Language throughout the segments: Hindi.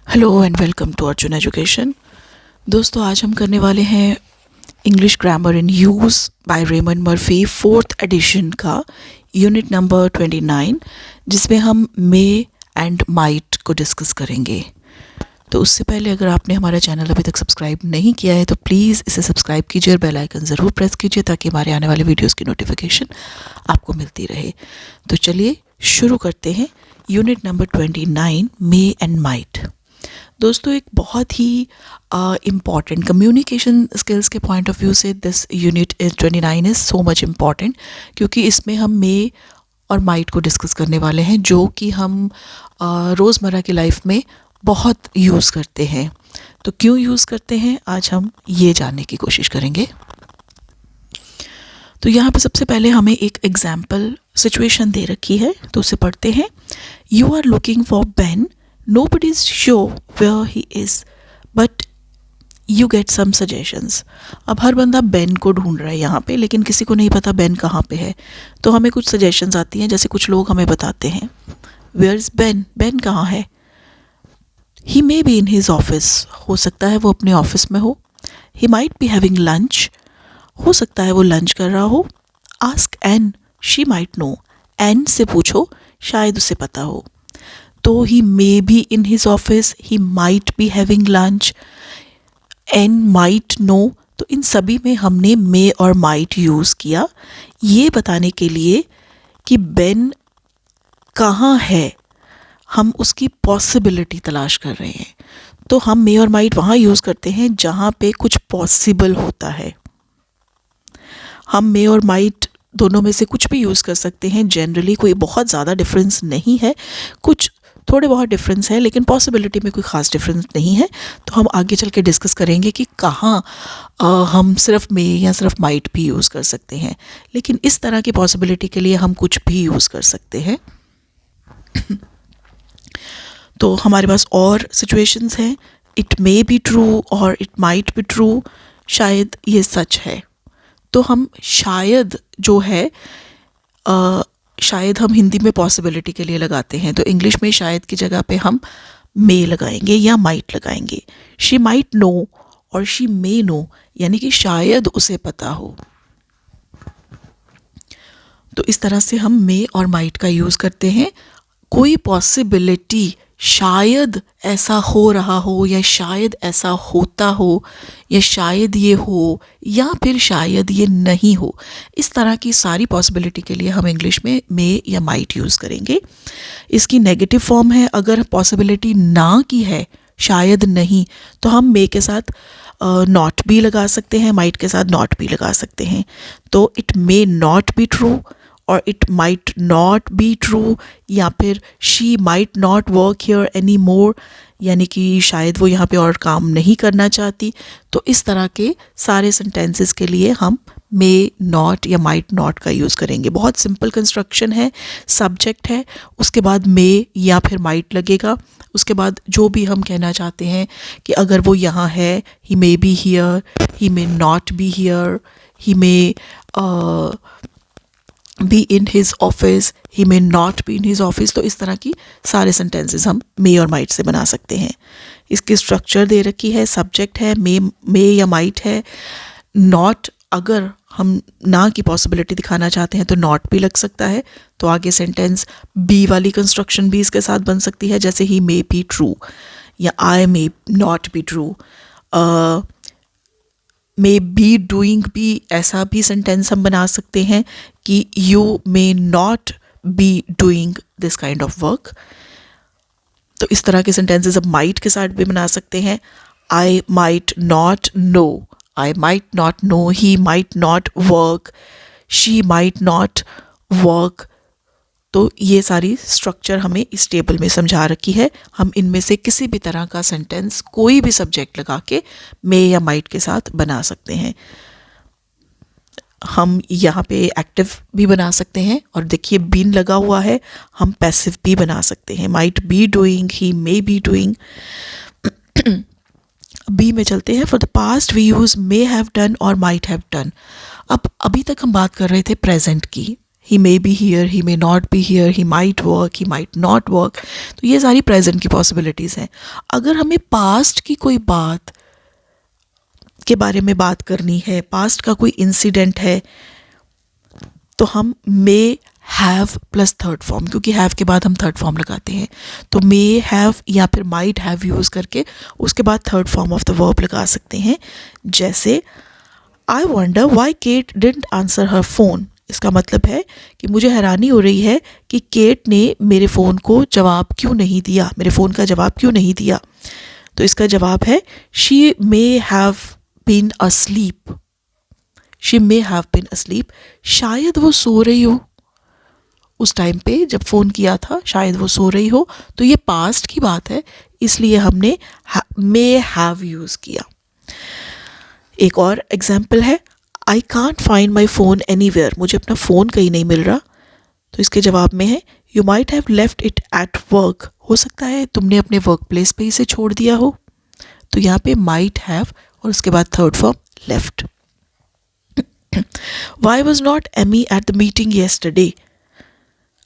Hello and welcome to Arjun education. दोस्तों, आज हम करने वाले हैं English grammar in use by Raymond Murphy 4th edition का यूनिट नंबर 29, जिसमें हम मे एंड माइट को डिस्कस करेंगे। तो उससे पहले अगर आपने हमारा चैनल अभी तक सब्सक्राइब नहीं किया है तो प्लीज़ इसे सब्सक्राइब कीजिए और बेल आइकन ज़रूर प्रेस कीजिए ताकि हमारे आने वाले वीडियोज़ की नोटिफिकेशन आपको मिलती रहे। तो चलिए शुरू करते हैं unit number 29, may and might. दोस्तों, एक बहुत ही इम्पॉर्टेंट कम्युनिकेशन स्किल्स के पॉइंट ऑफ व्यू से this unit 29 is so much important, क्योंकि इसमें हम मे और माइट को डिस्कस करने वाले हैं जो कि हम रोज़मर्रा की लाइफ में बहुत यूज़ करते हैं। तो क्यों यूज़ करते हैं, आज हम ये जानने की कोशिश करेंगे। तो यहाँ पे सबसे पहले हमें एक एग्जाम्पल सिचुएशन दे रखी है, तो उसे पढ़ते हैं। You are looking for Ben, nobody is sure where he is, but you get some suggestions। अब हर बंदा बेन को ढूंढ रहा है यहाँ पे, लेकिन किसी को नहीं पता बेन कहाँ पे है। तो हमें कुछ सजेशंस आती हैं, जैसे कुछ लोग हमें बताते हैं वेयर इज़ बेन, बेन कहाँ है। He may be in his office, हो सकता है वो अपने ऑफिस में हो। He might be having lunch, हो सकता है वो लंच कर रहा हो। Ask Ann, she might know, Ann से पूछो, शायद उसे पता हो। तो he may be in his office, he might be having lunch, Ann might know. तो इन सभी में हमने मे और माइट यूज़ किया ये बताने के लिए कि बेन कहाँ है, हम उसकी पॉसिबिलिटी तलाश कर रहे हैं। तो हम मे और माइट वहाँ यूज़ करते हैं जहाँ पे कुछ पॉसिबल होता है। हम मे और माइट दोनों में से कुछ भी यूज़ कर सकते हैं। जनरली कोई बहुत ज़्यादा डिफरेंस नहीं है, कुछ थोड़े बहुत डिफरेंस है, लेकिन पॉसिबिलिटी में कोई ख़ास डिफरेंस नहीं है। तो हम आगे चल के डिस्कस करेंगे कि कहाँ हम सिर्फ मे या सिर्फ माइट भी यूज़ कर सकते हैं। लेकिन इस तरह की पॉसिबिलिटी के लिए हम कुछ भी यूज़ कर सकते हैं। तो हमारे पास और सिचुएशंस हैं। इट मे बी ट्रू और इट माइट बी ट्रू, शायद ये सच है। तो हम शायद जो है शायद हम हिंदी में पॉसिबिलिटी के लिए लगाते हैं, तो इंग्लिश में शायद की जगह पे हम मे लगाएंगे या माइट लगाएंगे। शी माइट नो और शी मे नो, यानी कि शायद उसे पता हो। तो इस तरह से हम मे और माइट का यूज़ करते हैं। कोई पॉसिबिलिटी, शायद ऐसा हो रहा हो, या शायद ऐसा होता हो, या शायद ये हो, या फिर शायद ये नहीं हो। इस तरह की सारी पॉसिबिलिटी के लिए हम इंग्लिश में मे या माइट यूज़ करेंगे। इसकी नेगेटिव फॉर्म है, अगर पॉसिबिलिटी ना की है, शायद नहीं, तो हम मे के साथ नॉट भी लगा सकते हैं, माइट के साथ नॉट भी लगा सकते हैं। तो it may not be true और it might not be true, या फिर she might not work here any more, यानी कि शायद वो यहाँ पे और काम नहीं करना चाहती। तो इस तरह के सारे सेंटेंसेस के लिए हम मे नॉट या माइट नॉट का यूज़ करेंगे। बहुत सिंपल कंस्ट्रक्शन है। सब्जेक्ट है, उसके बाद मे या फिर माइट लगेगा, उसके बाद जो भी हम कहना चाहते हैं कि अगर वो यहाँ है, he may be here, he may not be here, he may be in his office, he may not be in his office. तो इस तरह की सारे सेंटेंसेस हम मे और माइट से बना सकते हैं। इसकी स्ट्रक्चर दे रखी है, सब्जेक्ट है, मे या माइट है। नॉट, अगर हम ना की पॉसिबिलिटी दिखाना चाहते हैं तो नॉट भी लग सकता है। तो आगे सेंटेंस बी वाली कंस्ट्रक्शन भी इसके साथ बन सकती है, जैसे ही मे बी ट्रू या I may not be true. May be doing भी, ऐसा भी सेंटेंस हम बना सकते हैं कि you may not be doing this kind of work. तो इस तरह के सेंटेंसेस अब माइट के साथ भी बना सकते हैं। I might not know, I might not know, he might not work, she might not work. तो ये सारी स्ट्रक्चर हमें इस टेबल में समझा रखी है। हम इनमें से किसी भी तरह का सेंटेंस कोई भी सब्जेक्ट लगा के मे या माइट के साथ बना सकते हैं। हम यहाँ पे एक्टिव भी बना सकते हैं, और देखिए बीन लगा हुआ है, हम पैसिव भी बना सकते हैं। Might be doing, he may be doing. Be में चलते हैं। For the past we use may have done और माइट हैव डन। अब अभी तक हम बात कर रहे थे प्रेजेंट की, he may be here, he may not be here, he might work, he might not work. तो ये सारी प्रेजेंट की पॉसिबिलिटीज़ हैं। अगर हमें पास्ट की कोई बात के बारे में बात करनी है, पास्ट का कोई इंसिडेंट है, तो हम may have plus third form, क्योंकि हैव के बाद हम थर्ड फॉर्म लगाते हैं, तो मे हैव या फिर माइट हैव यूज़ करके उसके बाद third form of the verb लगा सकते हैं। जैसे I wonder why Kate didn't answer her phone. इसका मतलब है कि मुझे हैरानी हो रही है कि केट ने मेरे फ़ोन को जवाब क्यों नहीं दिया, मेरे फ़ोन का जवाब क्यों नहीं दिया। तो इसका जवाब है she may have been asleep, she may have been asleep. शायद वो सो रही हो, उस टाइम पे जब फ़ोन किया था शायद वो सो रही हो। तो ये पास्ट की बात है, इसलिए हमने मे हैव यूज़ किया। एक और एग्जाम्पल है, I can't find my phone anywhere, मुझे अपना फ़ोन कहीं नहीं मिल रहा। तो इसके जवाब में है you might have left it at work, हो सकता है तुमने अपने वर्क प्लेस पे इसे छोड़ दिया हो। तो यहाँ पे माइट हैव और उसके बाद third form left. Why was not Amy at the meeting yesterday,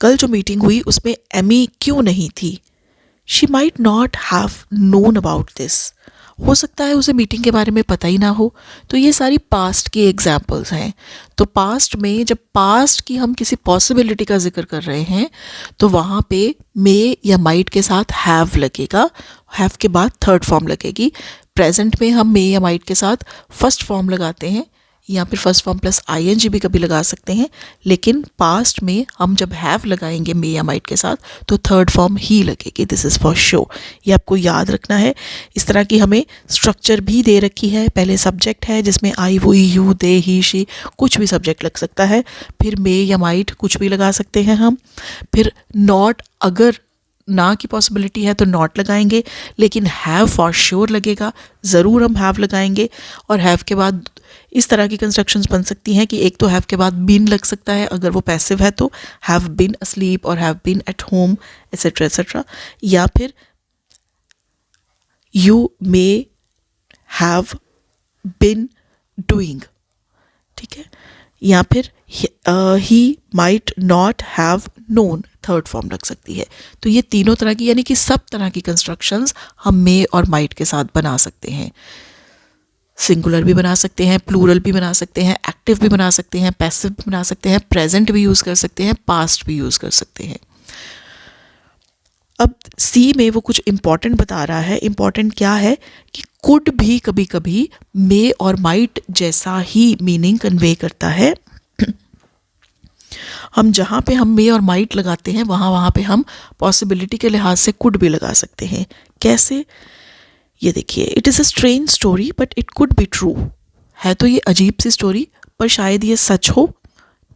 कल जो मीटिंग हुई उसमें एमी क्यों नहीं थी। She might not have known about this, हो सकता है उसे मीटिंग के बारे में पता ही ना हो। तो ये सारी पास्ट की एग्जाम्पल्स हैं। तो पास्ट में जब पास्ट की हम किसी पॉसिबिलिटी का जिक्र कर रहे हैं तो वहाँ पे मे या माइट के साथ हैव लगेगा, हैव के बाद थर्ड फॉर्म लगेगी। प्रेजेंट में हम मे या माइट के साथ फर्स्ट फॉर्म लगाते हैं या फिर फर्स्ट फॉर्म प्लस आईएनजी भी कभी लगा सकते हैं, लेकिन पास्ट में हम जब हैव लगाएंगे मे या माइट के साथ तो थर्ड फॉर्म ही लगेगी। दिस इज़ फॉर श्योर, ये आपको याद रखना है। इस तरह की हमें स्ट्रक्चर भी दे रखी है। पहले सब्जेक्ट है जिसमें आई, वो, यू, दे, ही, शी, कुछ भी सब्जेक्ट लग सकता है। फिर मे या माइट कुछ भी लगा सकते हैं हम। फिर नॉट, अगर ना की पॉसिबिलिटी है तो नॉट लगाएंगे, लेकिन हैव फॉर श्योर लगेगा, ज़रूर हम हैव लगाएंगे। और हैव के बाद इस तरह की कंस्ट्रक्शंस बन सकती हैं कि एक तो हैव के बाद बीन लग सकता है अगर वो पैसिव है, तो हैव बीन अस्लीप और have been at home etcetera etcetera. या फिर you may have been doing, ठीक है। या फिर he might not have known, third form लग सकती है। तो ये तीनों तरह की, यानी कि सब तरह की कंस्ट्रक्शंस हम मे और माइट के साथ बना सकते हैं। सिंगुलर भी बना सकते हैं, प्लूरल भी बना सकते हैं, एक्टिव भी बना सकते हैं, पैसिव भी बना सकते हैं, प्रेजेंट भी यूज़ कर सकते हैं, पास्ट भी यूज़ कर सकते हैं। अब सी में वो कुछ इम्पॉर्टेंट बता रहा है। इम्पॉर्टेंट क्या है कि कुड भी कभी कभी मे और माइट जैसा ही मीनिंग कन्वे करता है। हम जहाँ पे हम मे और माइट लगाते हैं वहाँ पे हम पॉसिबिलिटी के लिहाज से कुड भी लगा सकते हैं। कैसे, ये देखिए, it is a strange story but it could be true, है तो ये अजीब सी स्टोरी पर शायद ये सच हो,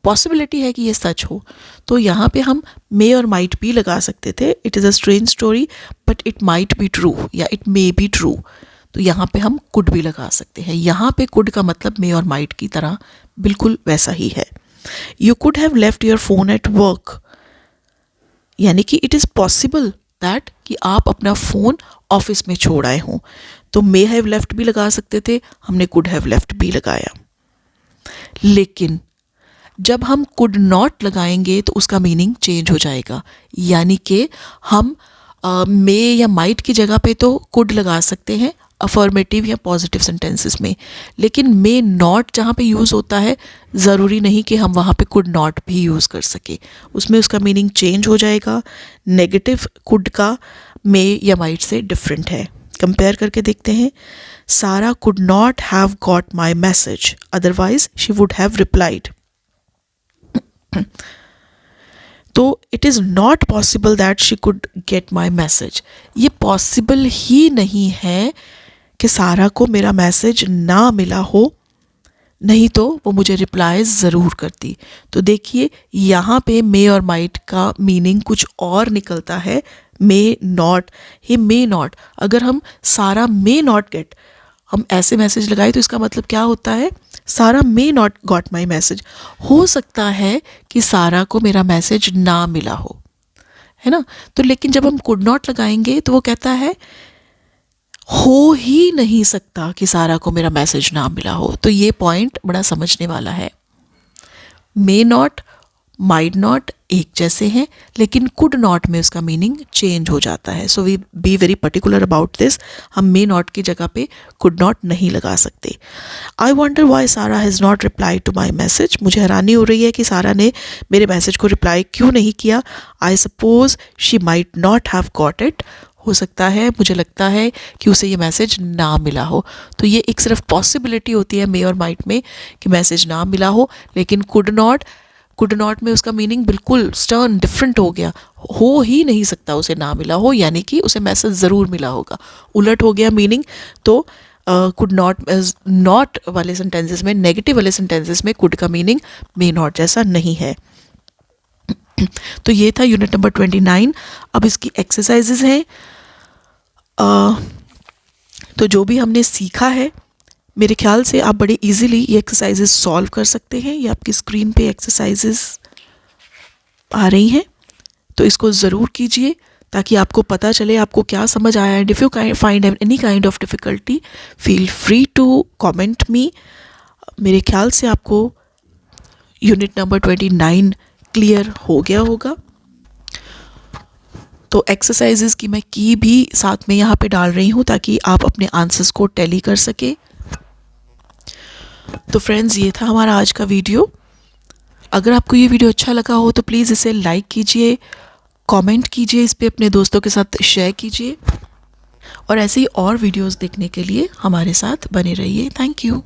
पॉसिबिलिटी है कि ये सच हो। तो यहाँ पे हम मे और माइट भी लगा सकते थे। It is a strange story but it might be true या इट मे बी ट्रू, तो यहाँ पे हम कुड भी लगा सकते हैं। यहाँ पे कुड का मतलब मे और माइट की तरह बिल्कुल वैसा ही है। You could have left your phone at work, यानी कि इट इज़ पॉसिबल दैट कि आप अपना फ़ोन ऑफिस में छोड़ आए हों। तो मे हैव लेफ्ट भी लगा सकते थे, हमने कुड हैव लेफ्ट भी लगाया। लेकिन जब हम कुड नॉट लगाएंगे तो उसका मीनिंग चेंज हो जाएगा, यानी कि हम मे या माइट की जगह पे तो कुड लगा सकते हैं अफर्मेटिव या पॉजिटिव सेंटेंसेस में, लेकिन मे नॉट जहाँ पे यूज़ होता है ज़रूरी नहीं कि हम वहाँ पे कुड नॉट भी यूज़ कर सके, उसमें उसका मीनिंग चेंज हो जाएगा। नेगेटिव कुड का मे या माइट से डिफरेंट है। कंपेयर करके देखते हैं। Sarah could not have got my message, otherwise she would have replied. तो it is not possible that she could get my message, ये पॉसिबल ही नहीं है कि सारा को मेरा मैसेज ना मिला हो, नहीं तो वो मुझे रिप्लाई ज़रूर करती। तो देखिए यहाँ पे मे और माइट का मीनिंग कुछ और निकलता है। May not, he may not, अगर हम सारा मे नॉट गेट, हम ऐसे मैसेज लगाए तो इसका मतलब क्या होता है, सारा may not got my message, हो सकता है कि सारा को मेरा मैसेज ना मिला हो, है ना। तो लेकिन जब हम कुड नॉट लगाएंगे तो वो कहता है हो ही नहीं सकता कि सारा को मेरा मैसेज ना मिला हो। तो ये पॉइंट बड़ा समझने वाला है। मे नॉट माइट नॉट एक जैसे हैं, लेकिन कुड नॉट में उसका मीनिंग चेंज हो जाता है. So we be very particular about this. हम मे नॉट की जगह पे कुड नॉट नहीं लगा सकते. I wonder why Sara has not reply to my message. मुझे हैरानी हो रही है कि सारा ने मेरे मैसेज को रिप्लाई क्यों नहीं किया. I suppose she might not have got it. हो सकता है, मुझे लगता है कि उसे ये मैसेज ना मिला हो. तो ये एक सिर्फ पॉसिबिलिटी होती है मे और माइट में कि मैसेज ना मिला हो. लेकिन कुड नॉट में उसका मीनिंग बिल्कुल स्टर्न डिफरेंट हो गया. हो ही नहीं सकता उसे ना मिला हो, यानी कि उसे मैसेज ज़रूर मिला होगा. उलट हो गया मीनिंग. तो कुड नॉट वाले सेंटेंसेस में, नेगेटिव वाले सेंटेंसेस में कुड का मीनिंग मे नॉट जैसा नहीं है. तो ये था यूनिट नंबर 29. अब इसकी एक्सरसाइजेज हैं. तो जो भी हमने सीखा है, मेरे ख्याल से आप बड़े इजीली ये एक्सरसाइजेज सॉल्व कर सकते हैं. ये आपकी स्क्रीन पे एक्सरसाइजेज आ रही हैं, तो इसको ज़रूर कीजिए ताकि आपको पता चले आपको क्या समझ आया. And if you find any kind of difficulty, feel free to comment me. मेरे ख्याल से आपको यूनिट नंबर 29 क्लियर हो गया होगा. तो एक्सरसाइजेज की मैं की भी साथ में यहाँ पे डाल रही हूँ ताकि आप अपने आंसर्स को टैली कर सके. तो फ्रेंड्स, ये था हमारा आज का वीडियो. अगर आपको ये वीडियो अच्छा लगा हो तो प्लीज़ इसे लाइक कीजिए, कमेंट कीजिए, इस पे अपने दोस्तों के साथ शेयर कीजिए. और ऐसे ही और वीडियोस देखने के लिए हमारे साथ बने रहिए. Thank you.